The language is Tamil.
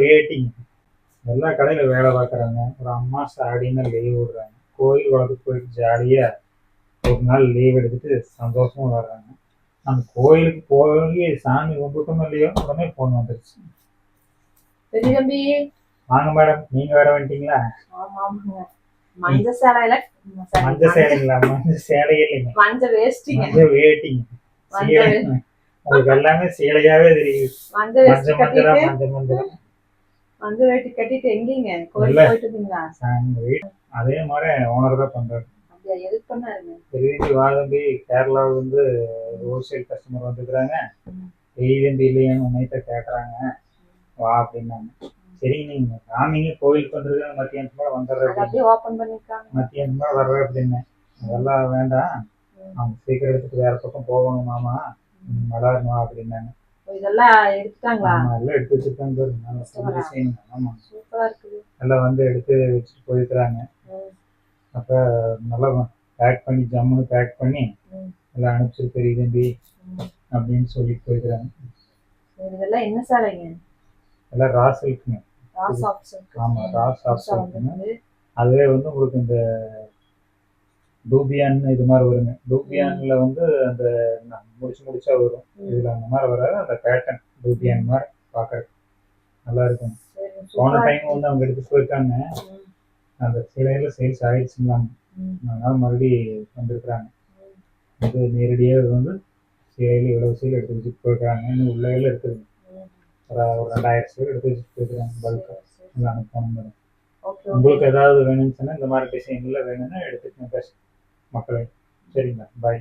வெயிட்டிங். எல்லா கடையில வேலை பார்க்குறாங்க. ஒரு அம்மா சாடின்னு லீவ் விடுறாங்க. கோயில் குளத்துக்கு போயிட்டு ஜாலியா ஒரு நாள் லீவ் எடுத்துட்டு சந்தோஷமா வர்றாங்க. நம்ம கோயிலுக்கு போய் சாமி கும்பிட்டோம் இல்லையோ உடனே போன் வந்துருச்சு. பெரிய தம்பி வாங்க மேடம், நீங்க வேற வந்துட்டீங்களா? மஞ்ச சேலையில மஞ்ச சேலைங்களா? மஞ்ச சேலையே இல்லைங்க, மஞ்ச வேஷ்டிங்க, மஞ்ச வேட்டிங்க. உங்களுக்கு எல்லாமே சேலையாவே தெரியுது. மஞ்ச மஞ்ச மஞ்சளா மஞ்ச மஞ்சள் மஞ்ச வேட்டி கட்டிட்டு எங்கீங்க கோயில் போயிட்டு இருந்தீங்களா? அதே மாதிரி ஓனர் தான் பண்றாரு. எதுக்கு பண்ணாருங்க? பெரிய வாதம்பி கேரளாவில இருந்து ஹோல்சேல் கஸ்டமர் வந்துக்கிறாங்க. பெரிய தம்பி இல்லையான்னு உன்னைத்த கேட்கறாங்க, வா அப்படின்னாங்க. சரி நீங்க காமிங்க, கோயிலுக்கு வந்துருக்காங்க, மத்தியானத்துக்கு மேல வந்துடுறேன், ஓபன் பண்ணிருக்காங்க, மத்தியானத்துக்கு மேல வர்றேன் அப்படின்னு. அதெல்லாம் வேண்டாம், அவங்க சீக்கிரம் எடுத்துட்டு வேற பக்கம் போகணும் மாமா, வளரணுமா அப்படின்னாங்க. இதெல்லாம் எடுத்துட்டாங்களா? எல்லாம் எடுத்து வச்சிருக்காங்க. ஆமா, சூப்பரா இருக்குது. எல்லாம் வந்து எடுத்து வச்சுட்டு போயிருக்கிறாங்க. அப்ப நல்லா பேக் பண்ணி ஜம்முன்னு பேக் பண்ணி எல்லாம் அனுப்பிச்சு பெரிய தம்பி அப்படின்னு சொல்லிட்டு போயிருக்கிறாங்க. இதெல்லாம் என்ன சாலைங்க? எல்லாம் ராஸ் இருக்குங்க. ஆமா, ராஸ் இருக்குங்க. அதுவே வந்து உங்களுக்கு இந்த டூபியான் இது மாதிரி வருங்க. டூபியான்ல வந்து அந்த முடிச்சா வரும். இதுல அந்த மாதிரி வராது. அந்த பேட்டர்ன் டூபியான் மாதிரி பாக்குறதுக்கு நல்லா இருக்கும். போன டைம் வந்து அவங்க எடுத்து போயிருக்காங்க, அந்த சிலையில சேல்ஸ் ஆயிடுச்சுங்களாங்க. அதனால மறுபடியும் வந்திருக்கிறாங்க. இது நேரடியாக வந்து சேலையில இவ்வளவு சேல் எடுத்து வச்சுட்டு போயிருக்காங்க. இன்னும் உள்ள இருக்குதுங்க. ஒரு 2000 சேல் எடுத்து வச்சுட்டு போயிருக்காங்க. பல்கா எல்லாம் அனுப்பணும். உங்களுக்கு ஏதாவது வேணும்னு சொன்னா இந்த மாதிரி டிசைன்ல வேணும்னா எடுத்துக்கணும் மக்களே. சரிங்களா? பாய்.